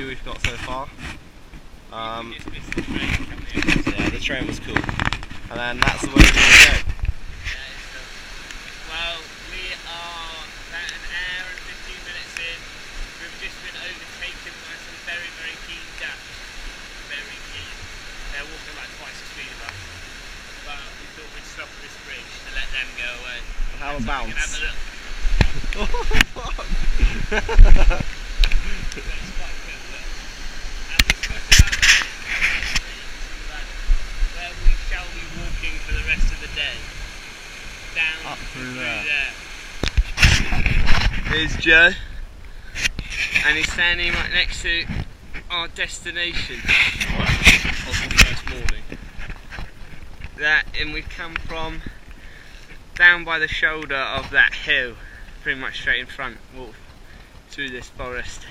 we've got so far. Yeah, the train was cool. And then that's the way we're going to go. Well, we are about an hour and 15 minutes in. We've just been overtaken by some very, very keen daft. Very keen. They're walking about twice the speed of us. But we thought we'd stop at this bridge to let them go away. How about? We can have a look. Oh, fuck! That's quite good, look. And we've got about where we shall be walking for the rest of the day. Down up through there. Here's Joe. And he's standing right next to our destination. On the first morning. And we've come from down by the shoulder of that hill, pretty much straight in front, walk through this forest,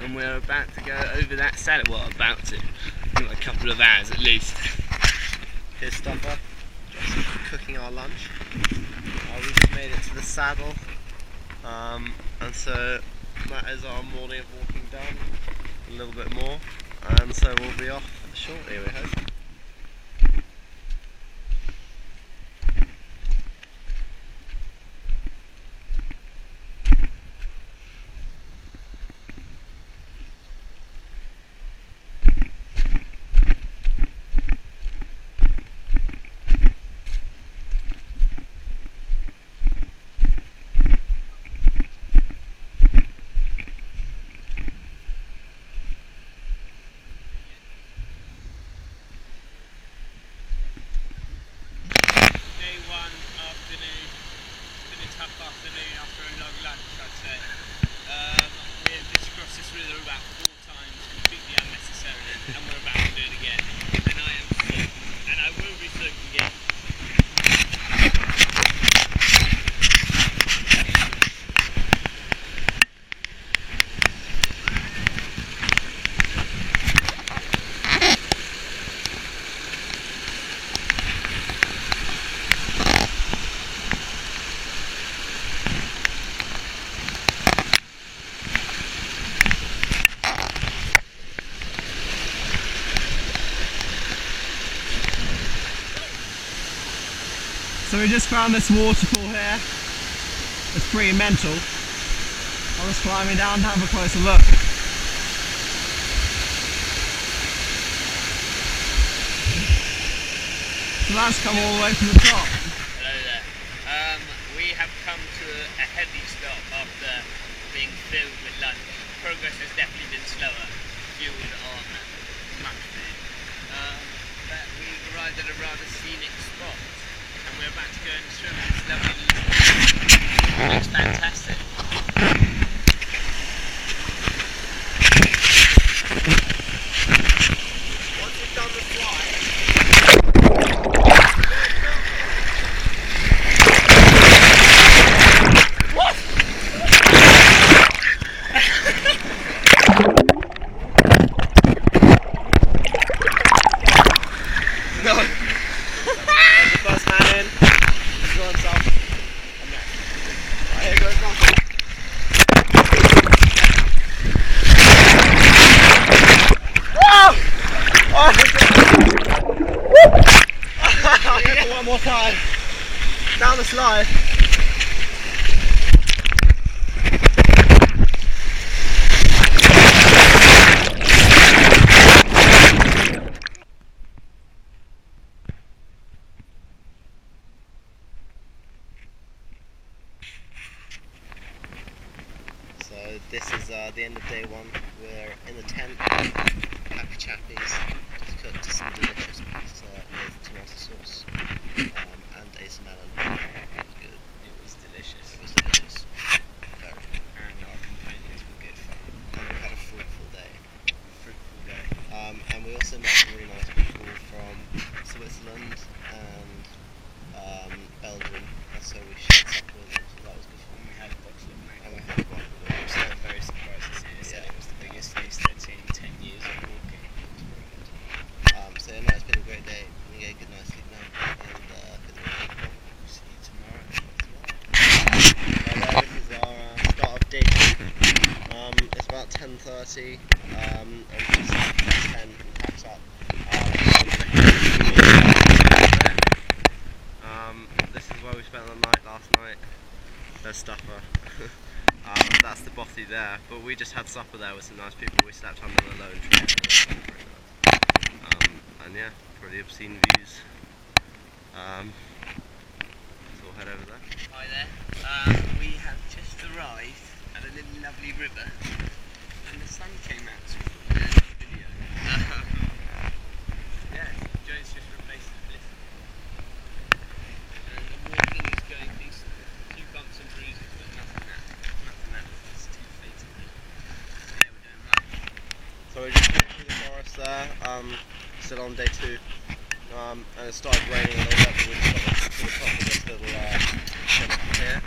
and we're about to go over that saddle. Well, about to, in a couple of hours at least. Here's Stuffer, just cooking our lunch. We just made it to the saddle, and so that is our morning of walking done, a little bit more, and so we'll be off shortly, we hope. Afternoon after a long lunch, I'd say. We've just crossed this river about 4 times completely unnecessarily, and we're about to do it again. And I am sick, and I will be sick again. So we just found this waterfall here. It's pretty mental. I was climbing down to have a closer look. So that's come all the way from the top. Hello there. We have come to a heavy stop after being filled with lunch. Progress has definitely been slower, fueled on much food. But we've arrived at a rather scenic spot. And we're about to go and swim in this lovely little... It looks fantastic. Once you've done the slide... What? No. First man in, he's going south. I'm next. Here goes nothing. Whoa! Oh, one more time. Down the slide. So this is the end of day one. We're in the tent, happy chappies, just cooked some delicious pasta with tomato sauce and ace melon. It was good. It was delicious. It was delicious. Very. And our companions quality, and just 10 and packs up. This is where we spent the night last night. There's Stuffer. That's the bothy there, but we just had supper there with some nice people. We slept under the lone tree. And yeah, pretty obscene views. So we'll head over there. Hi there. We have just arrived at a little lovely river, and the sun came out to the video. Yeah, Joe's just replaced the bliss. And the walking is going decent. A few bumps and bruises, but nothing that was too fatal. Yeah, we're doing well. So we just went through the forest there, still on day 2, and it started raining a little bit, but we just got to the top of this little hill here.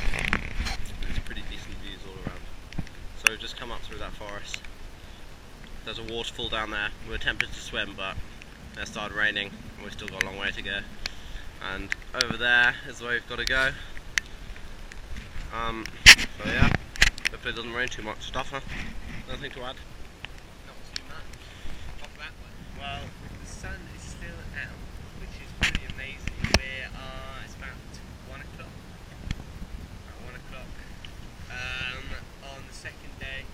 There's pretty decent views all around. So we've just come up through that forest. There's a waterfall down there. We were tempted to swim, but it started raining and we've still got a long way to go. And over there is where we've got to go. So yeah, hopefully it doesn't rain too much. Stuffer, nothing to add? Not too much. Off that one. Well, the sun is still out, which is pretty amazing. It's about 1 o'clock. About 1 o'clock. On the second day,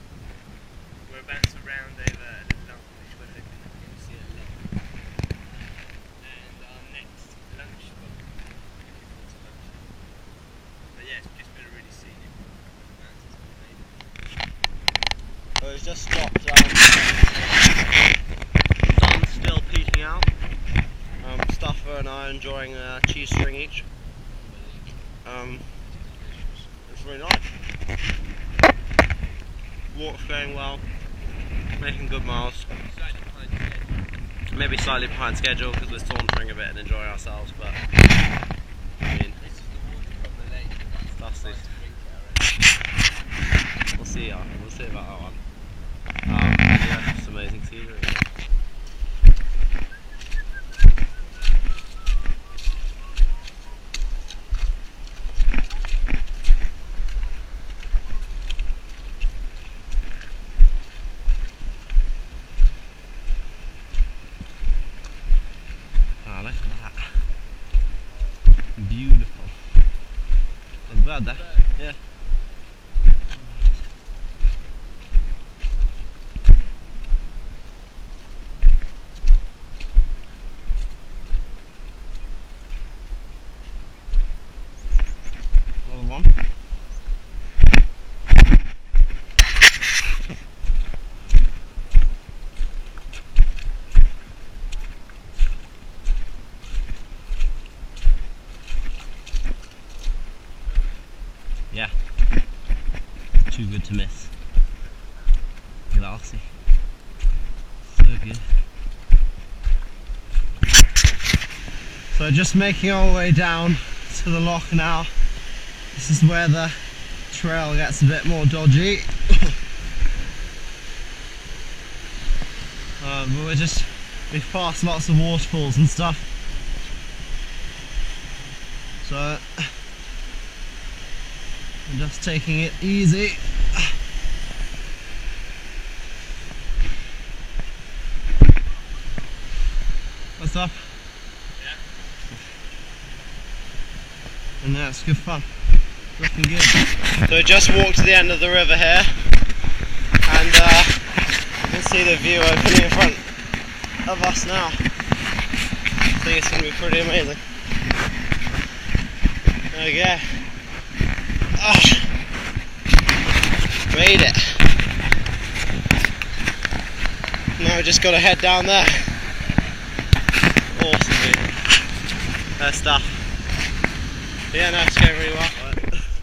we're about to round over a little lump, which we're hoping that we're going to see a lot. And our next lunch spot, looking forward to lunch. But yeah, it's just been a really scenic mountains. So it's just stopped. Sun's still peeking out. Stuffer and I are enjoying a cheese string each. It's really nice. Walk's going well. Making good miles. Slightly behind schedule. Maybe slightly behind schedule because we're sauntering a bit and enjoying ourselves, but I mean, This is the water from the lake. that's Nice the, to drink already. we'll see about that one. Yeah, just amazing scenery. Oh, look at that. Beautiful. There's a bird there. Yeah. Another one. Yeah, too good to miss. Look at that Aussie. So good. So just making our way down to the loch now. This is where the trail gets a bit more dodgy. But we've passed lots of waterfalls and stuff. So I'm just taking it easy. What's up? Yeah. And that's good fun. Looking good. So we just walked to the end of the river here, and you can see the view opening in front of us now. I think it's going to be pretty amazing. There we go. Made it. Now we just got to head down there. Awesome view. There's stuff. Yeah, no, it's going really well.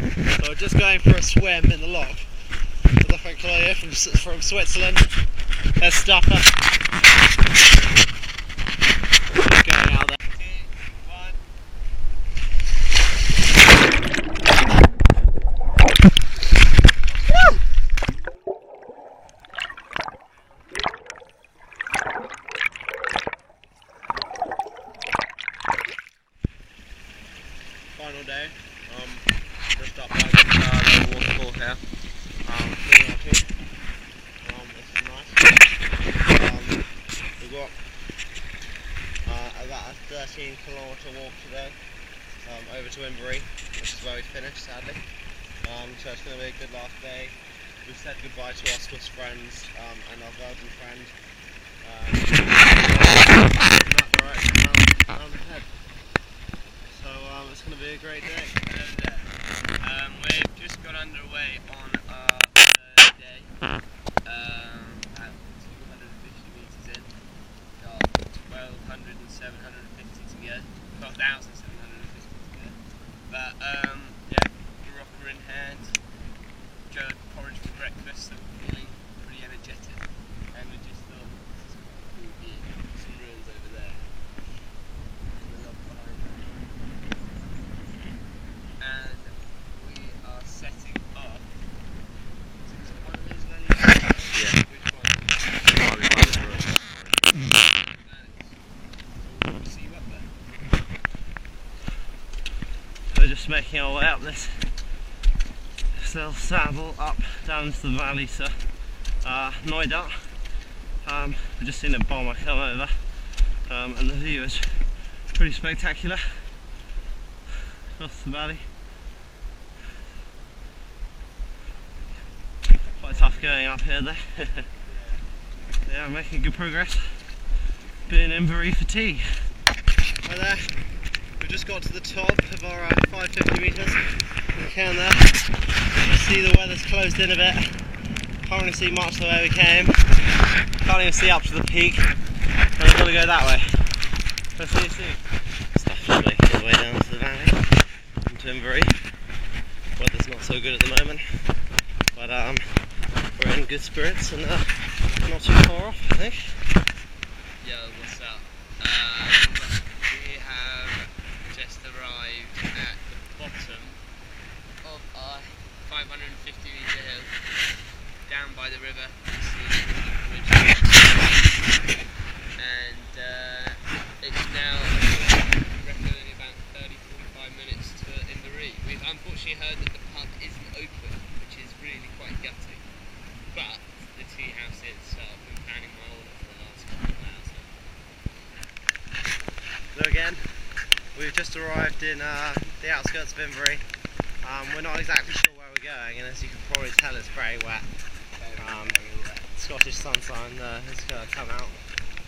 So we're just going for a swim in the loch with a friend Claudia from Switzerland. There's Stuffer. Going out there. 2, 1. Final day. Just up by the waterfall here. Pretty happy. This is nice. 13-kilometre walk today, over to Inverary, which is where we finished, sadly. So it's going to be a good last day. We've said goodbye to our Swiss friends and our Belgian friend. In that direction round ahead. So it's going to be a great day. Hello there. We've just got underway on our third day. About 250 metres in. Got 1,200 and 750 to go. 12,750 to go. But yeah, rocker in hand. Joe had porridge for breakfast, so we're feeling pretty energetic. And we just thought, this is quite a cool view. Some ruins over there. And the log behind there. And we are setting up. Is it one of those valleys? Yeah. Which one? So we'll see you up there. We're just making our way up this little saddle up down to the valley to Noida. We've just seen a bomber come over, and the view is pretty spectacular across the valley. Quite tough going up here though. Yeah, we're making good progress. Been in Inverary for tea. Hi there. We've just got to the top of our 550 metres. We can there. You see the weather's closed in a bit. Can't really see much the way we came. Can't even see up to the peak. And we've got to go that way. So see you soon. Stuff making its way down to the valley. Into Inverary. Weather's not so good at the moment. But we're in good spirits and not too far off, I think. Yo, what's up? We have just arrived at the bottom of our 550 metre hill, down by the river, and it's now, I reckon, only about 30-45 minutes to Inverary. We've unfortunately heard that the pub isn't open, which is really quite gutting, but the tea house is, so I've been planning my order for the last couple of hours now. So again, we've just arrived in the outskirts of Inverary. We're not exactly sure where we're going, and as you can probably tell, it's very wet. Scottish sunshine is going to come out.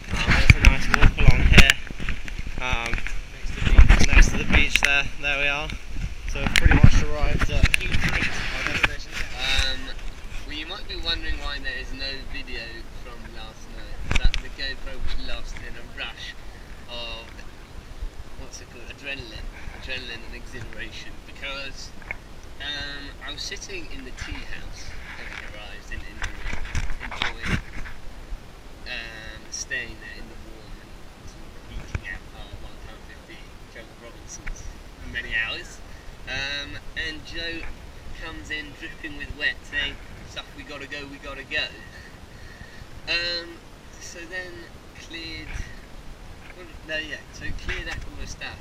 There's a nice walk along here, next to the beach there. There we are. So we've pretty much arrived at our destination. Well, you might be wondering why there is no video from last night. That the GoPro was lost in a rush of, what's it called, adrenaline and exhilaration, because I was sitting in the tea house, having arrived in Inverary, enjoying staying there in the warm and sort of eating out our £1.50 Joe Robinsons for many hours, and Joe comes in dripping with wet saying, "Stuff, we gotta go. So then cleared out all the stuff,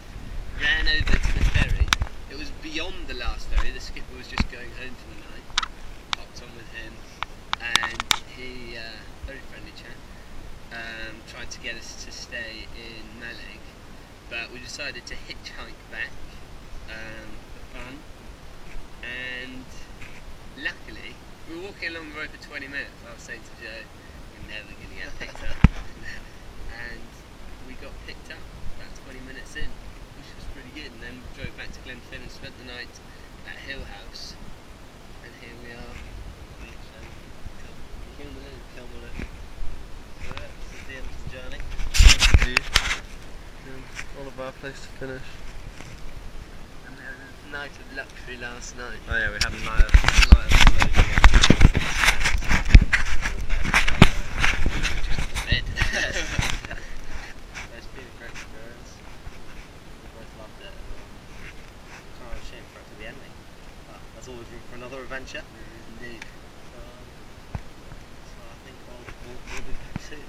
ran over to the ferry. It was beyond the last ferry, the skipper was just going home for the night. Hopped on with him, and he, very friendly chap, tried to get us to stay in Mallaig, but we decided to hitchhike back for fun, and luckily, we were walking along the road for 20 minutes. I was saying to Joe, we're never going to get picked up, and we got picked up about 20 minutes in, which was pretty good, and then drove back to Glenfin and spent the night at Hill House, and here we are. Kilmaloo. So this is the end of the journey. All of our place to finish. And we had a night of luxury last night. Oh yeah, we had a night of slow Bed. It's been a great experience. We both loved it. It's kind of a shame for it to be ending. But there's always room for another adventure. Indeed. So I think we'll be back soon.